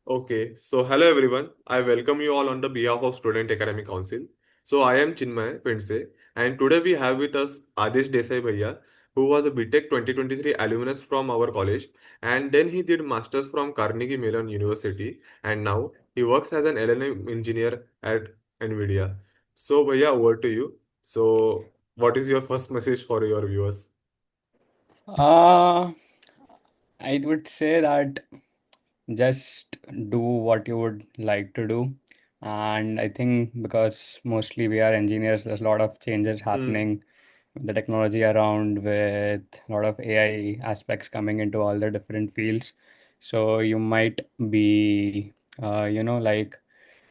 Okay, so hello everyone. I welcome you all on the behalf of Student Academic Council. So I am Chinmay Pense, and today we have with us Aadesh Desai Bhaiya, who was a BTech 2023 alumnus from our college, and then he did masters from Carnegie Mellon University, and now he works as an LLM engineer at NVIDIA. So Bhaiya, over to you. So what is your first message for your viewers? Uh, I would say that just do what you would like to do. And I think because mostly we are engineers, there's a lot of changes Hmm. happening with the technology around, with a lot of AI aspects coming into all the different fields. So you might be, like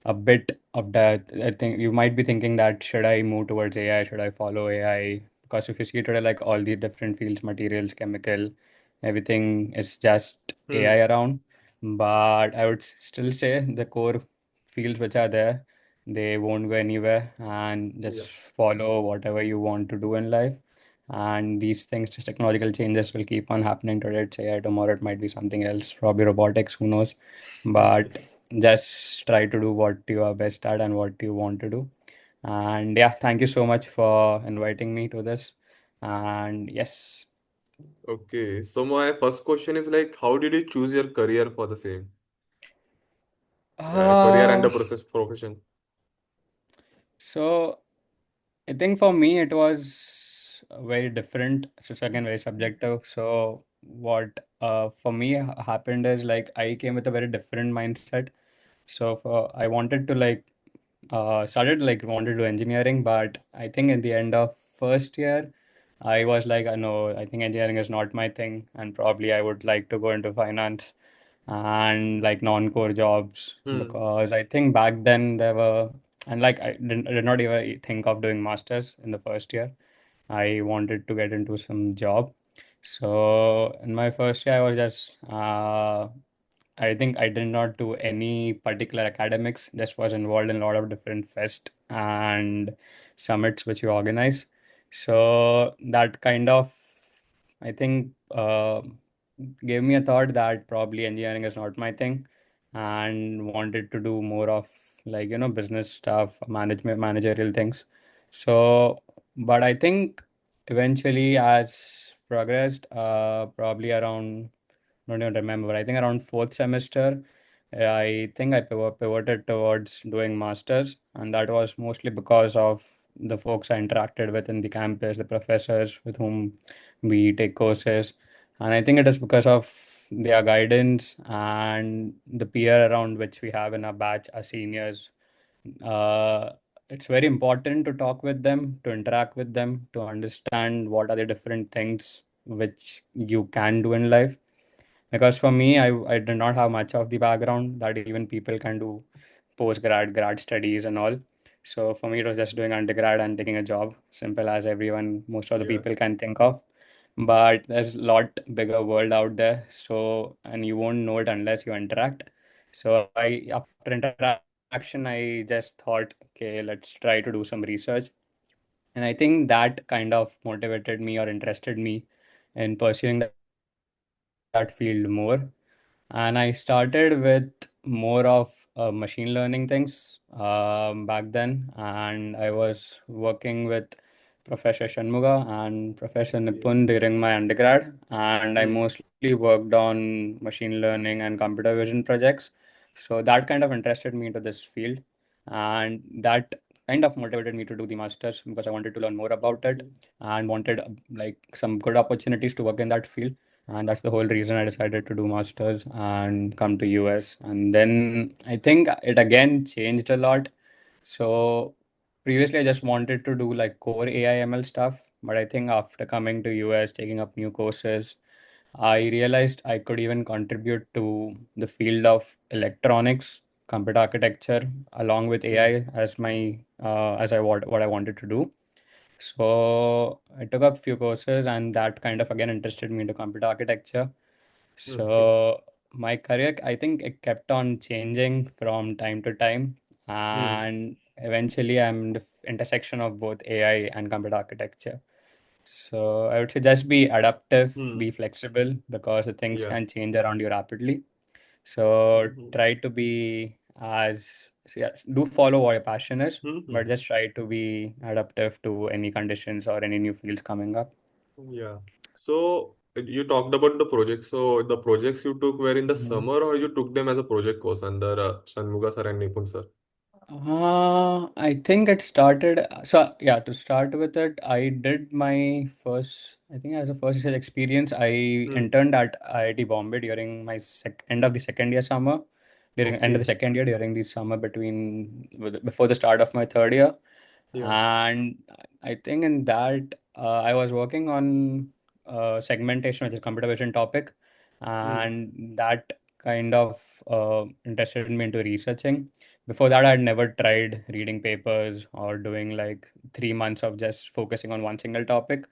a bit of that. I think you might be thinking that should I move towards AI? Should I follow AI? Because if you see today, like all the different fields, materials, chemical, everything is just Hmm. AI around. But I would still say the core fields which are there, they won't go anywhere, and Yeah. just follow whatever you want to do in life. And these things, just technological changes will keep on happening. Today it's AI, tomorrow it might be something else, probably robotics, who knows. But just try to do what you are best at and what you want to do. And yeah, thank you so much for inviting me to this. And yes, Okay, so my first question is like, how did you choose your career for the same? Yeah, career and uh, the process profession. so I think for me it was very different. So it's again very subjective. So what for me happened is like I came with a very different mindset. So I wanted to started like wanted to do engineering, but I think in the end of first year, I was like, no, I think engineering is not my thing, and probably I would like to go into finance and like non-core jobs Hmm. because I think back then there were, and like I did not even think of doing masters in the first year. I wanted to get into some job. So in my first year, I was just I think I did not do any particular academics, just was involved in a lot of different fest and summits which we organize. So that kind of, I think, gave me a thought that probably engineering is not my thing and wanted to do more of like, business stuff, management, managerial things. So, but I think eventually as progressed, probably around don't even remember. I think around fourth semester, I think I pivoted towards doing masters, and that was mostly because of the folks I interacted with in the campus, the professors with whom we take courses, and I think it is because of their guidance and the peer around which we have in our batch, our seniors. Uh, it's very important to talk with them, to interact with them, to understand what are the different things which you can do in life because for me, I did not have much of the background that even people can do grad studies and all. So for me, it was just doing undergrad and taking a job, simple as everyone, most of the Yeah. people can think of. But there's a lot bigger world out there. So, and you won't know it unless you interact. So after interaction, I just thought, okay, let's try to do some research. And I think that kind of motivated me or interested me in pursuing that field more. And I started with more of machine learning things back then. And I was working with Professor Shanmuga and Professor Nipun Okay. during my undergrad. And I Hmm. mostly worked on machine learning and computer vision projects. So that kind of interested me into this field. And that kind of motivated me to do the masters because I wanted to learn more about it and wanted like some good opportunities to work in that field, and that's the whole reason I decided to do masters and come to US. And then I think it again changed a lot. So previously I just wanted to do like core AI ML stuff, but I think after coming to US, taking up new courses, I realized I could even contribute to the field of electronics, computer architecture, along with Hmm. AI as my as I what I wanted to do. So I took up few courses, and that kind of again interested me into computer architecture. Okay. So my career, I think it kept on changing from time to time, Hmm. and eventually I'm in the intersection of both AI and computer architecture. So I would say just be adaptive, Hmm. be flexible because the things Yeah. can change around you rapidly. So Mhm. try to be so yeah, do follow what your passion is, but Mhm. just try to be adaptive to any conditions or any new fields coming up. Yeah. So you talked about the projects. So the projects you took were in the Mhm. summer, or you took them as a project course under Shanmuga sir and Nipun sir? I think it started. So yeah, to start with it, I did my first. I think as a first year experience, I Hmm. interned at IIT Bombay during my end of the second year summer. During end of the Okay. second year, during the summer before the start of my third year, Yeah. and I think in that I was working on segmentation, which is computer vision topic, Hmm. and that kind of interested me into researching. Before that, I had never tried reading papers or doing like 3 months of just focusing on one single topic.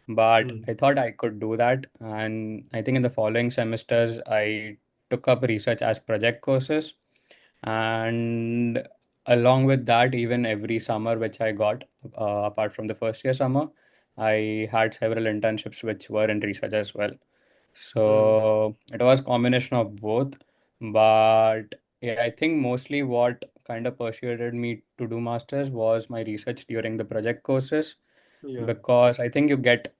But Hmm. I thought I could do that. And I think in the following semesters, I took up research as project courses. And along with that, even every summer which I got, apart from the first year summer, I had several internships which were in research as well. Hmm. So it was combination of both. But yeah, I think mostly what kind of persuaded me to do masters was my research during the project courses, Yeah. because I think you get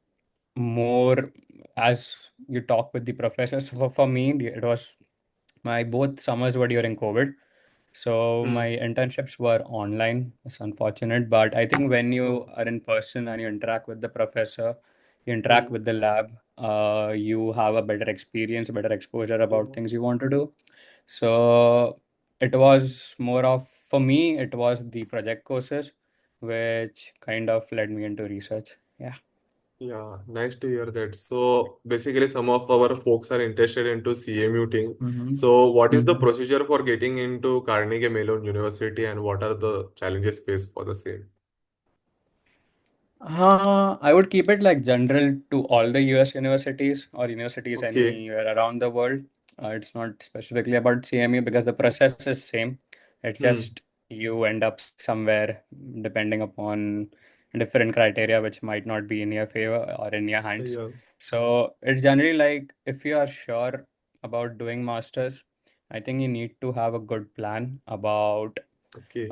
more as you talk with the professors. For me, it was my both summers were during COVID. So Hmm. my internships were online. It's unfortunate, but I think when you Oh. are in person and you interact with the professor, you interact Hmm. with the lab, you have a better experience, better exposure about Yeah. things you want to do. So it was more of, for me, it was the project courses which kind of led me into research. Yeah. Yeah, nice to hear that. So basically, some of our folks are interested into CMU thing. Mm-hmm. So what is the procedure for getting into Carnegie Mellon University, and what are the challenges faced for the same? I would keep it like general to all the US universities or universities Okay. anywhere around the world. It's not specifically about CMU because the process is same. It's Hmm. just you end up somewhere depending upon different criteria which might not be in your favor or in your hands. Yeah. So it's generally like if you are sure about doing masters, I think you need to have a good plan about Okay.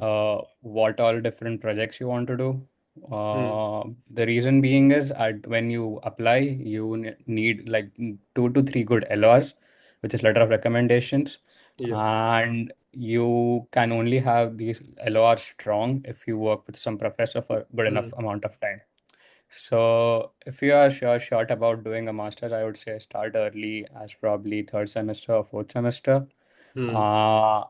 what all different projects you want to do. Hmm. The reason being is when you apply, you need like 2 to 3 good LRs, which is letter of recommendations, Yeah. and you can only have these LORs strong if you work with some professor for good enough Hmm. amount of time. So if you are short about doing a master's, I would say start early as probably third semester or fourth semester. Hmm.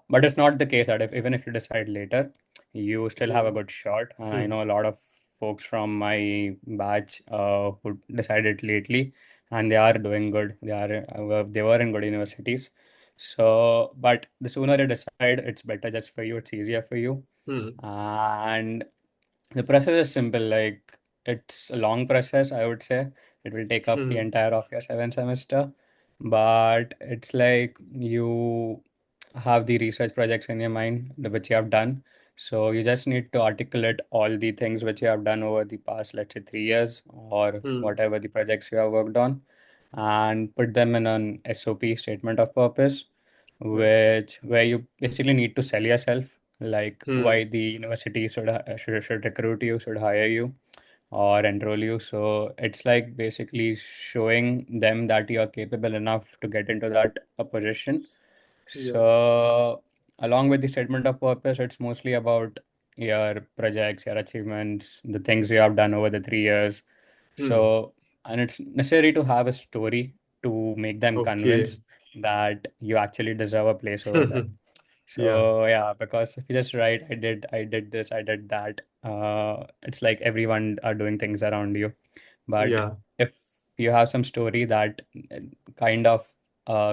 But it's not the case that if even if you decide later, you still have a Yeah. good shot. And I Hmm. know a lot of folks from my batch who decided lately, and they are doing good. They were in good universities. So, but the sooner you decide, it's better just for you. It's easier for you, Hmm. and the process is simple. Like it's a long process, I would say. It will take up the Hmm. entire of your seventh semester, but it's like you have the research projects in your mind which you have done. So you just need to articulate all the things which you have done over the past, let's say, 3 years or Hmm. whatever the projects you have worked on, and put them in an SOP, statement of purpose, Yeah. which where you basically need to sell yourself, like Hmm. why the university should recruit you, should hire you or enroll you. So it's like basically showing them that you are capable enough to get into that position. Yeah. So along with the statement of purpose, it's mostly about your projects, your achievements, the things you have done over the 3 years. Hmm. So, and it's necessary to have a story to make them Okay. convince that you actually deserve a place over there. Yeah. So yeah, because if you just write, I did this, I did that, it's like everyone are doing things around you. But Yeah. if you have some story that kind of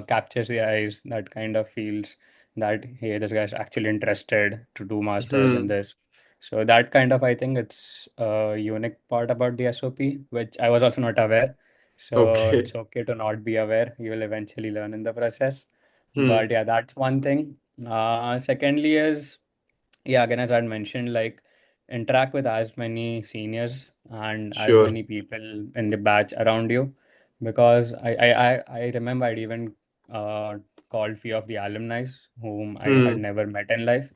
captures the eyes, that kind of feels that, hey, this guy's actually interested to do masters in Hmm. this. So that kind of, I think it's a unique part about the SOP, which I was also not aware. So Okay. it's okay to not be aware. You will eventually learn in the process. Hmm. But yeah, that's one thing. Secondly is, yeah, again, as I had mentioned, like interact with as many seniors and as Sure. many people in the batch around you, because I remember I'd even called few of the alumni whom I had Hmm. never met in life,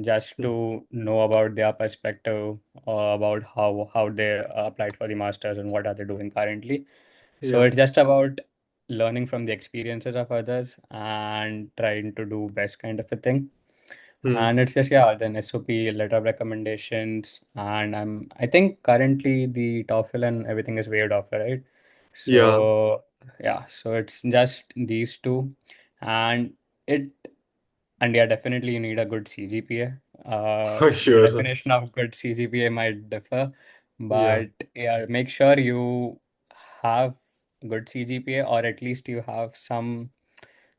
just Hmm. to know about their perspective, about how they applied for the masters and what are they doing currently. So Yeah. it's just about learning from the experiences of others and trying to do best kind of a thing. Hmm. And it's just, yeah, then SOP, letter of recommendations, and I think currently the TOEFL and everything is waived off, right? Yeah. So yeah, so it's just these two, and it and yeah, definitely you need a good CGPA. The Sure, sir. definition of good CGPA might differ, Yeah. but yeah, make sure you have good CGPA, or at least you have some,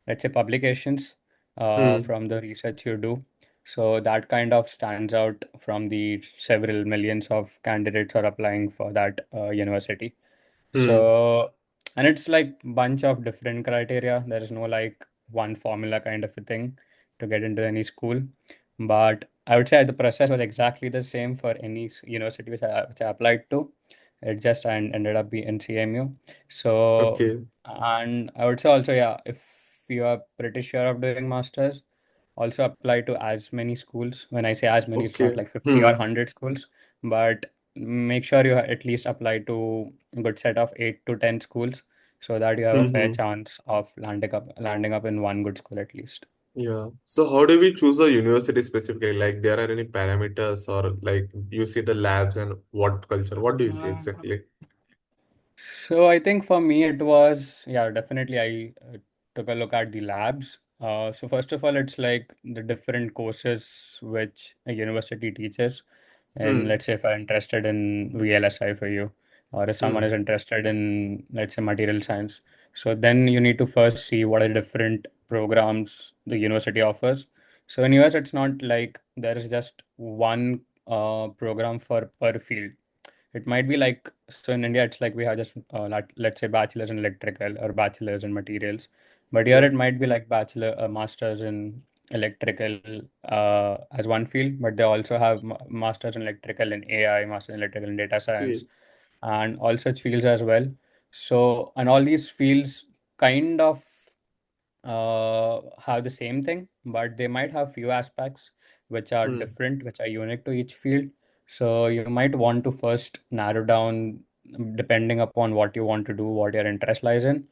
let's say, publications Hmm. from the research you do. So that kind of stands out from the several millions of candidates are applying for that university. Hmm. So, and it's like bunch of different criteria. There is no like one formula kind of a thing to get into any school. But I would say the process was exactly the same for any university which I applied to. It just ended up being in CMU. So, Okay. and I would say also, yeah, if you are pretty sure of doing masters, also apply to as many schools. When I say as many, it's not Okay. like 50 or Hmm. 100 schools, but make sure you at least apply to a good set of 8 to 10 schools so that you have a Hmm. fair Hmm. chance of landing up in one good school at least. Yeah. So how do we choose a university specifically? Like there are any parameters or like you see the labs and what culture? What do you see exactly? So I think for me it was, yeah, definitely I took a look at the labs. So first of all, it's like the different courses which a university teaches. And Hmm. let's say if I'm interested in VLSI for you, or if someone is Hmm. interested in, let's say, material science. So then you need to first see what are the different programs the university offers. So in US, it's not like there is just one program for per field. It might be like, so in India, it's like we have just, let's say, bachelor's in electrical or bachelor's in materials. But here Yeah. it might be like bachelor, master's in electrical as one field, but they also have master's in electrical in AI, master's in electrical in data science, Okay. and all such fields as well. So, and all these fields kind of have the same thing, but they might have few aspects which are Hmm. different, which are unique to each field. So you might want to first narrow down depending upon what you want to do, what your interest lies in.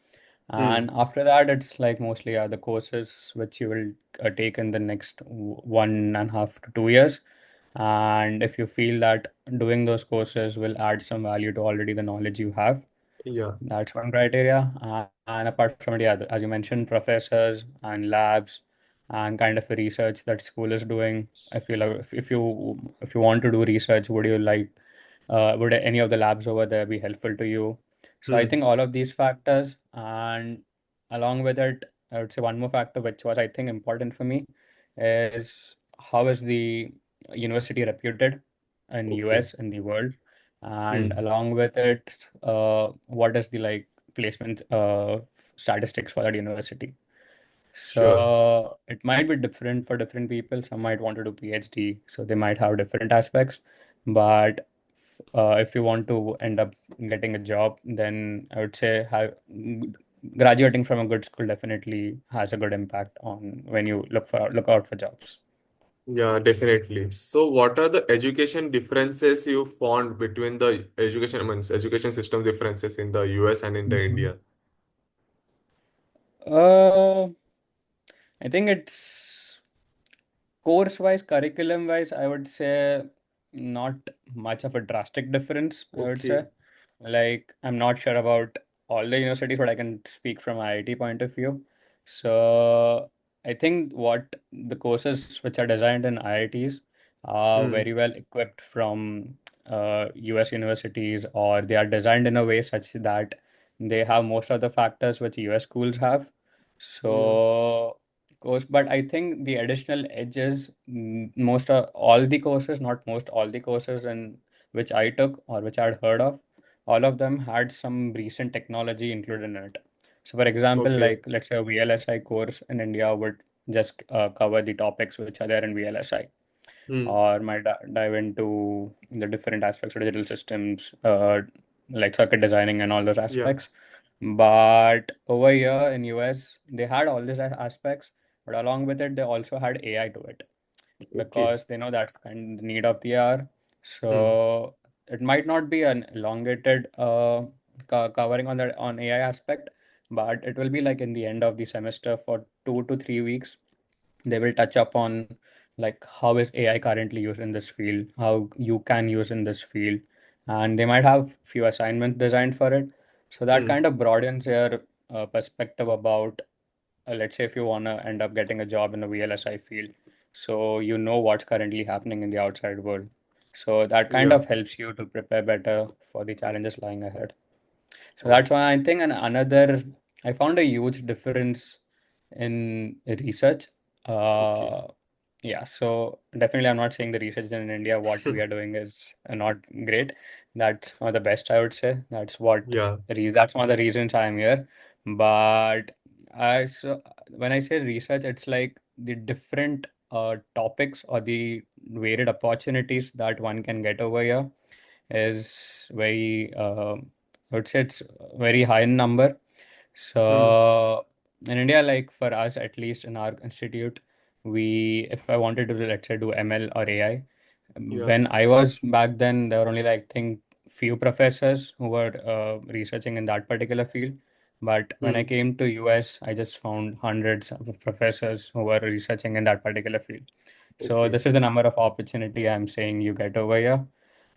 Hmm. And after that, it's like mostly the courses which you will take in the next 1.5 to 2 years. And if you feel that doing those courses will add some value to already the knowledge you have, Yeah. that's one criteria. And apart from it, yeah, as you mentioned, professors and labs and kind of a research that school is doing. I feel like if you want to do research, would any of the labs over there be helpful to you? So I Hmm. think all of these factors, and along with it, I would say one more factor which was I think important for me is how is the university reputed in Okay. US in the world, and Hmm. along with it, what is the like placement statistics for that university. Sure. So it might be different for different people. Some might want to do PhD, so they might have different aspects. But if you want to end up getting a job, then I would say graduating from a good school definitely has a good impact on when you look out for jobs. Yeah, definitely. So, what are the education differences you found between the education, I mean, education system differences in the US and in the Mhm. India? Uh, I think it's course wise, curriculum wise, I would say not much of a drastic difference, I would say. Okay. Like, I'm not sure about all the universities, but I can speak from IIT point of view. So, I think what the courses which are designed in IITs are Hmm. very well equipped from US universities, or they are designed in a way such that they have most of the factors which US schools have. Yeah. So, course, but I think the additional edge is most of all the courses, not most, all the courses in which I took or which I'd heard of, all of them had some recent technology included in it. So, for example, Okay. like let's say a VLSI course in India would just cover the topics which are there in VLSI, Hmm. or might dive into the different aspects of digital systems, like circuit designing and all those Yeah. aspects. But over here in US, they had all these aspects, but along with it, they also had AI to it Okay. because they know that's kind of the need of the hour. Hmm. So it might not be an elongated covering on the on AI aspect, but it will be like in the end of the semester for 2 to 3 weeks. They will touch upon like how is AI currently used in this field, how you can use in this field, and they might have few assignments designed for it. So that Hmm. kind of broadens your perspective about, let's say, if you want to end up getting a job in the VLSI field, so you know what's currently happening in the outside world. So that kind Yeah. of helps you to prepare better for the challenges lying ahead. So Oh, that's one I think. And another, I found a huge difference in research. okay. Uh, yeah, so definitely I'm not saying the research in India, what we are doing is not great. That's one of the best, I would say. Yeah. That's one of the reasons I'm here. But so when I say research, it's like the different topics or the varied opportunities that one can get over here is very, I would say it's very high in number. Hmm. So in India, like for us, at least in our institute, if I wanted to, let's say, do ML or AI, Yeah. when I was back then, there were only like, I think, few professors who were researching in that particular field. But when I Hmm. came to US, I just found hundreds of professors who were researching in that particular field. So Okay. this is the number of opportunity I'm saying you get over here.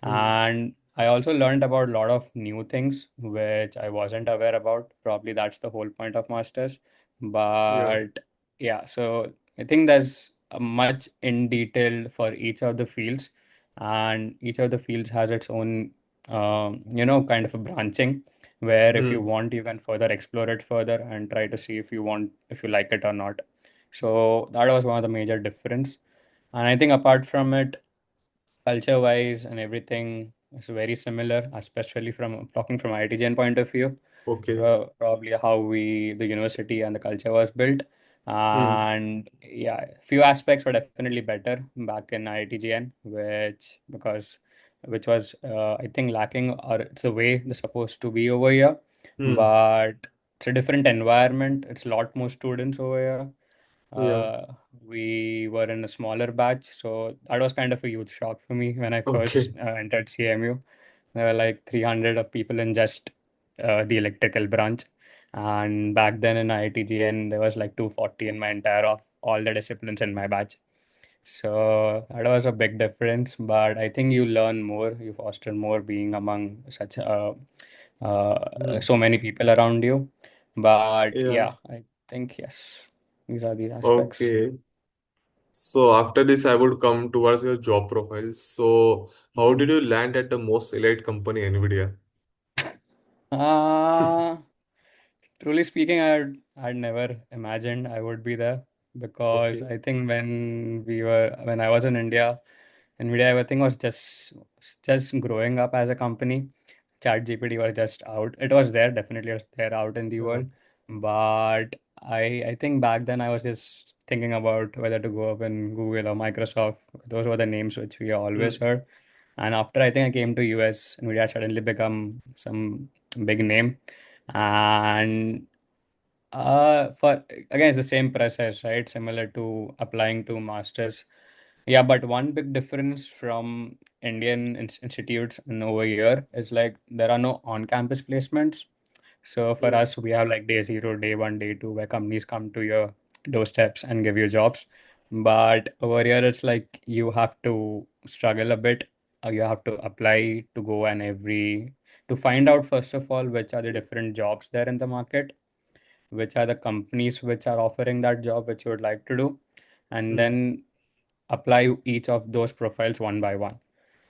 Hmm. And I also learned about a lot of new things which I wasn't aware about. Probably that's the whole point of masters. Yeah. But yeah, so I think there's a much in detail for each of the fields, and each of the fields has its own, kind of a branching where if you Hmm. want, you can further explore it further and try to see if you like it or not. So that was one of the major difference. And I think apart from it, culture wise and everything is very similar, especially from talking from IITGn point of view. Okay. Probably how the university and the culture was built. Hmm. And yeah, few aspects were definitely better back in IITGn, which was I think lacking, or it's the way they're supposed to be over here. Hmm. But it's a different environment. It's a lot more students over here. Yeah. uh, we were in a smaller batch, so that was kind of a huge shock for me when I first Okay. entered CMU. There were like 300 of people in just the electrical branch, and back then in IITGN there was like 240 in my entire of all the disciplines in my batch. So that was a big difference, but I think you learn more, you foster more being among such Hmm. so many people around you. But Yeah. yeah, I think yes, these are the aspects. Okay. So after this, I would come towards your job profile. So how did you land at the most elite company, NVIDIA? Uh, Truly speaking, I'd never imagined I would be there because Okay. I think when I was in India, NVIDIA I think was just growing up as a company. ChatGPT was just out. It was there, definitely was there out in the Yeah. world. But I think back then I was just thinking about whether to go up in Google or Microsoft. Those were the names which we always Hmm. heard. And after I think I came to US, NVIDIA suddenly become some big name. And for again, it's the same process, right? Similar to applying to masters. Yeah, but one big difference from Indian institutes and over here is like there are no on-campus placements. So for Hmm. us, we have like day zero, day one, day two, where companies come to your doorsteps and give you jobs. But over here, it's like you have to struggle a bit. You have to apply to go and to find out first of all which are the different jobs there in the market, which are the companies which are offering that job which you would like to do, and Hmm. then apply each of those profiles one by one.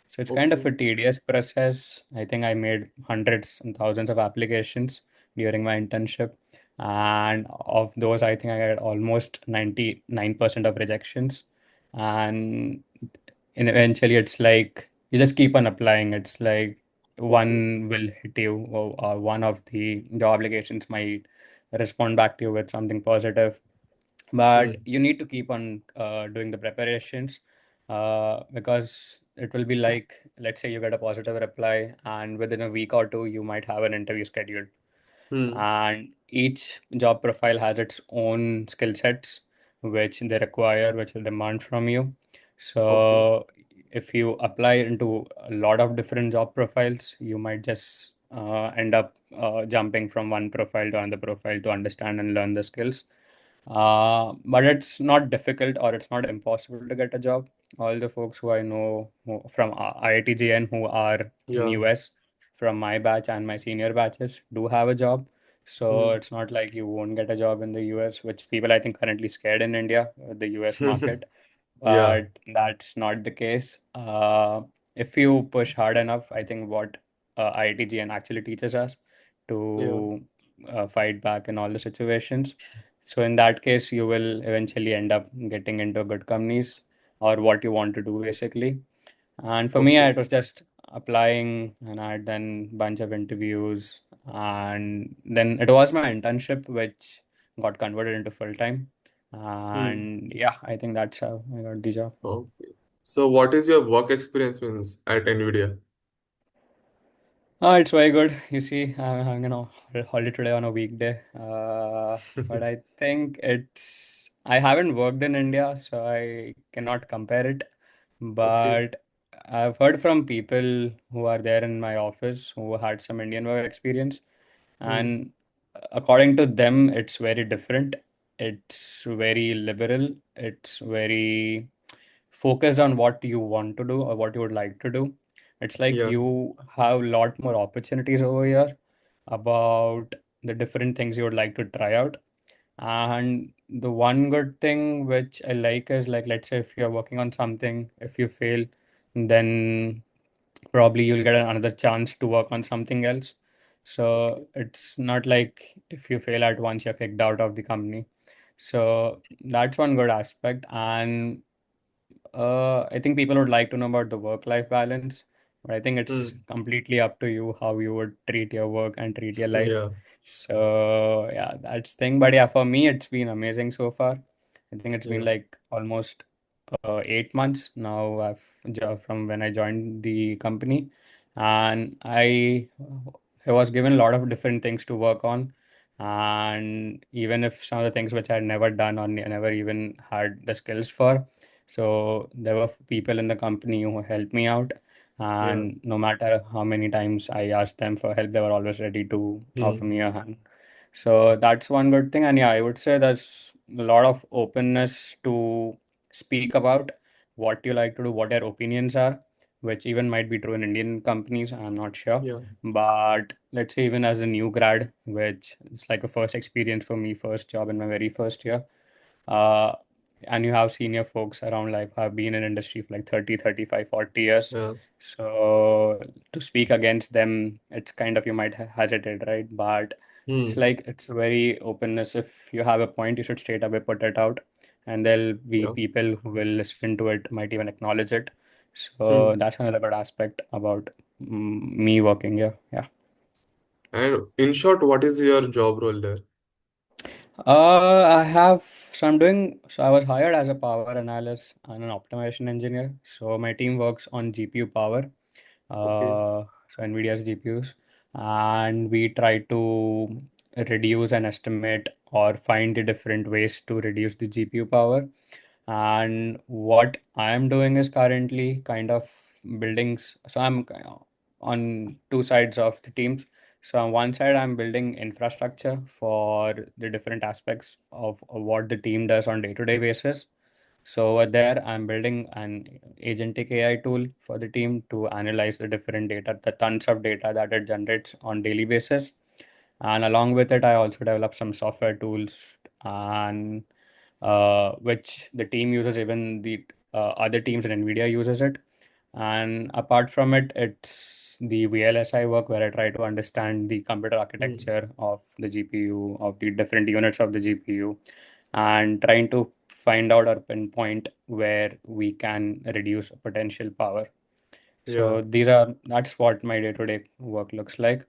So it's kind of Okay. a tedious process. I think I made hundreds and thousands of applications during my internship. And of those, I think I had almost 99% of rejections. And eventually, it's like you just keep on applying. It's like Okay. one will hit you, or one of the job applications might respond back to you with something positive, but Hmm. you need to keep on doing the preparations, because it will be like, let's say you get a positive reply and within a week or two you might have an interview scheduled. Hmm. and each job profile has its own skill sets which they require, which they demand from you. Okay. So if you apply into a lot of different job profiles, you might just end up jumping from one profile to another profile to understand and learn the skills. But it's not difficult or it's not impossible to get a job. All the folks who I know from IITGn who are in Yeah. US from my batch and my senior batches do have a job. So Hmm. it's not like you won't get a job in the US, which people I think currently scared in India, the US market. Yeah. But that's not the case. If you push hard enough, I think what IITGn actually teaches us Yeah. to fight back in all the situations. So in that case, you will eventually end up getting into good companies or what you want to do basically. And for me, Okay. it was just applying and I had done bunch of interviews and then it was my internship which got converted into full time. Hmm. And yeah, I think that's how I got the job. Okay. So what is your work experience means at NVIDIA? Oh, it's very good. You see, I'm having a holiday today on a weekday. But I think I haven't worked in India, so I cannot compare it. Okay. But I've heard from people who are there in my office who had some Indian work experience, Hmm. and according to them, it's very different. It's very liberal. It's very focused on what you want to do or what you would like to do. It's like Yeah. you have a lot more opportunities over here about the different things you would like to try out. And the one good thing which I like is like, let's say if you're working on something, if you fail, then probably you'll get another chance to work on something else. Okay. So it's not like if you fail at once, you're kicked out of the company. So that's one good aspect. And I think people would like to know about the work-life balance, but I think it's Hmm. completely up to you how you would treat your work and treat your life. Yeah. So yeah, that's thing. But yeah, for me, it's been amazing so far. I think it's been Yeah. like almost 8 months now from when I joined the company, and I was given a lot of different things to work on. And even if some of the things which I had never done or never even had the skills for, so there were people in the company who helped me out, Yeah. and no matter how many times I asked them for help, they were always ready to offer Hmm. me a hand. So that's one good thing. And yeah, I would say there's a lot of openness to speak about what you like to do, what your opinions are, which even might be true in Indian companies, I'm not sure. Yeah. But let's say even as a new grad, which is like a first experience for me, first job in my very first year, uh, and you have senior folks around like have been in industry for like 30, 35, 40 years. Yeah. So to speak against them, it's kind of you might hesitate, right? But it's Hmm. like it's very openness. If you have a point, you should straight away put it out, and there'll be Yeah. people who will listen to it, might even acknowledge it. So Hmm. that's another good aspect about me working here. Yeah. And in short, what is your job role there? I have, so I was hired as a power analyst and an optimization engineer. So my team works on GPU power, Okay. so NVIDIA's GPUs, and we try to reduce and estimate or find the different ways to reduce the GPU power. And what I am doing is currently kind of so I'm on two sides of the teams. So on one side, I'm building infrastructure for the different aspects of what the team does on day-to-day basis. So over there, I'm building an agentic AI tool for the team to analyze the different data, the tons of data that it generates on daily basis. And along with it, I also develop some software tools and which the team uses, even the other teams in NVIDIA uses it. And apart from it, it's the VLSI work where I try to understand the computer Hmm. architecture of the GPU, of the different units of the GPU, and trying to find out or pinpoint where we can reduce potential power. Yeah. So that's what my day-to-day work looks like.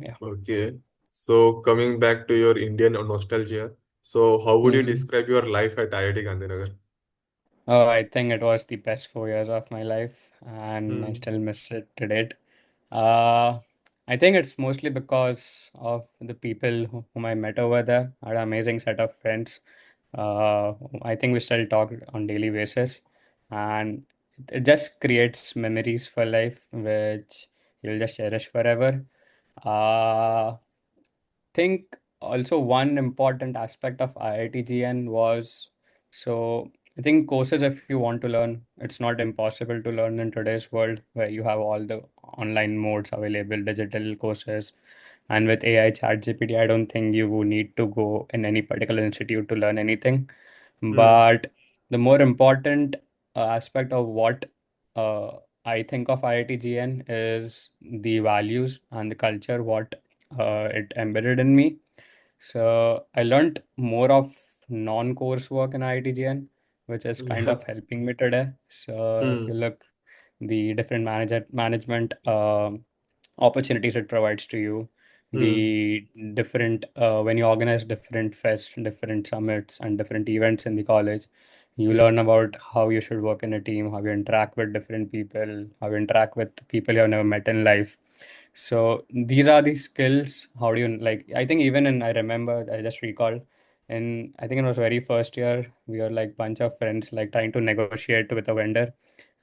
Yeah. Okay. So coming back to your Indian nostalgia, so how would you Mhm. describe your life at IIT Gandhinagar? Oh, I think it was the best 4 years of my life, and I Hmm. still miss it to date. Uh, I think it's mostly because of the people whom I met over there. I had an amazing set of friends. I think we still talk on daily basis, and it just creates memories for life, which you'll just cherish forever. Uh, think also one important aspect of IITGN was, so I think courses, if you want to learn, it's not impossible to learn in today's world where you have all the online modes available, digital courses. And with AI chat GPT, I don't think you need to go in any particular institute to learn anything. Hmm. But the more important aspect of what uh, I think of IITGN is the values and the culture, what it embedded in me. So I learned more of non-course work in IITGN, which is kind Yeah. of helping me today. So if you Hmm. look, the different management opportunities it provides to you, Hmm. the different when you organize different fests, different summits, and different events in the college, you learn about how you should work in a team, how you interact with different people, how you interact with people you have never met in life. So these are the skills. How do you like? I think even in I remember I just recalled, in I think it was very first year we were like bunch of friends like trying to negotiate with a vendor,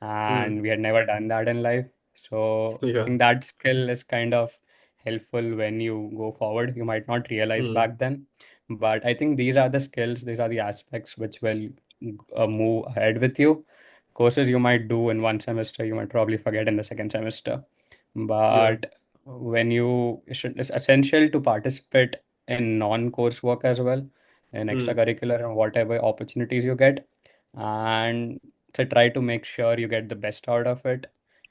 and Hmm. we had never done that in life. So I Yeah. think that skill is kind of helpful when you go forward. You might not realize Hmm. back then, but I think these are the skills, these are the aspects which will move ahead with you. Courses you might do in one semester, you might probably forget in the second semester. Yeah. But when you it's essential to participate in non-course work as well, in Hmm. extracurricular and whatever opportunities you get, and to try to make sure you get the best out of it.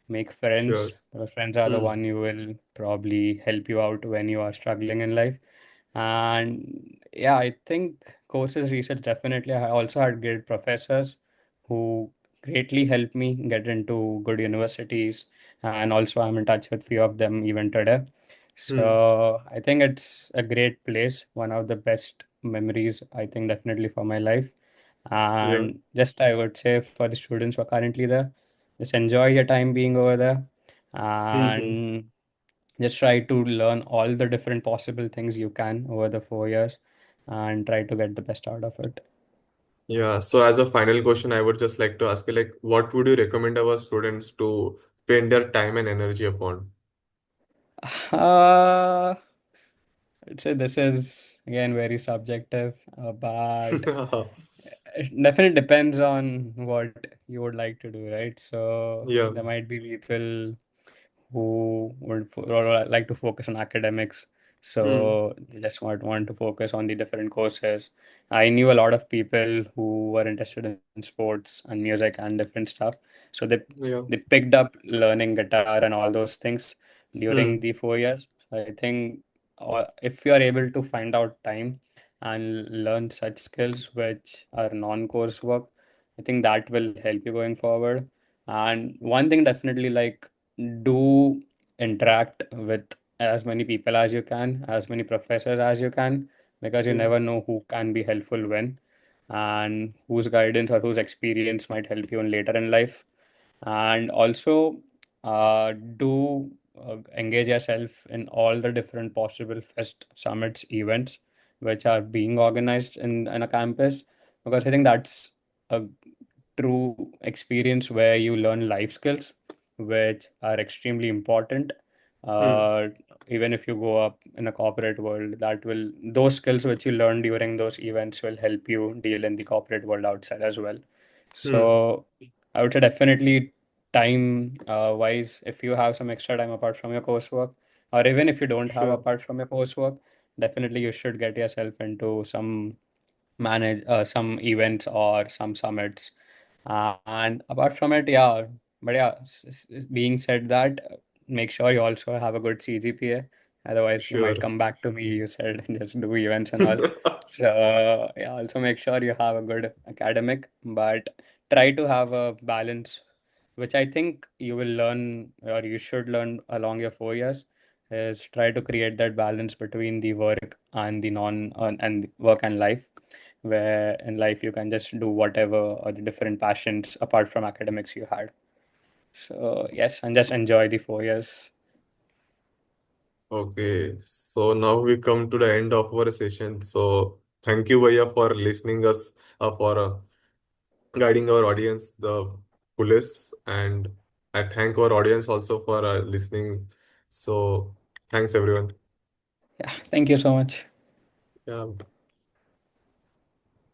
Make Sure. friends, because friends are the Hmm. one who will probably help you out when you are struggling in life. And yeah, I think courses research definitely. I also had great professors who greatly helped me get into good universities, and also I'm in touch with few of them even today. Hmm. So I think it's a great place, one of the best memories I think definitely for my life. Yeah. And just I would say for the students who are currently there, just enjoy your time being over there, Hmm. Hmm. and just try to learn all the different possible things you can over the 4 years, and try to get the best out of it. Yeah. So as a final question, I would just like to ask you, like, what would you recommend our students to spend their time and energy upon? Uh, I'd say this is again very subjective, but it definitely depends on what you would like to do, right? So Yeah. there might be people who would or like to focus on academics. Hmm. So they just want to focus on the different courses. I knew a lot of people who were interested in sports and music and different stuff. So Yeah. they picked up learning guitar and all those things during Hmm. the 4 years. So I think if you are able to find out time and learn such skills which are non-course work, I think that will help you going forward. And one thing definitely, like, do interact with as many people as you can, as many professors as you can, because you Yeah. never know who can be helpful when, and whose guidance or whose experience might help you in later in life. And also do engage yourself in all the different possible fest summits events which are being organized in a campus, because I think that's a true experience where you learn life skills which are extremely important. Hmm. uh, Even if you go up in a corporate world, that will those skills which you learn during those events will help you deal in the corporate world outside as well. Hmm. So I would say definitely time wise, if you have some extra time apart from your coursework, or even if you don't have Sure. apart from your coursework, definitely you should get yourself into some events or some summits. And apart from it, yeah, but yeah, being said that, make sure you also have a good CGPA. Otherwise, you might Sure. come back to me. You said just do events and all. So yeah, also make sure you have a good academic, but try to have a balance, which I think you will learn or you should learn along your 4 years. Is try to create that balance between the work and the non and work and life, where in life you can just do whatever or the different passions apart from academics you had. So yes, and just enjoy the 4 years. Okay, so now we come to the end of our session. So thank you, Bhaiya, for listening us, for guiding our audience the fullest, and I thank our audience also for listening. So thanks everyone. Yeah, thank you so much. Yeah.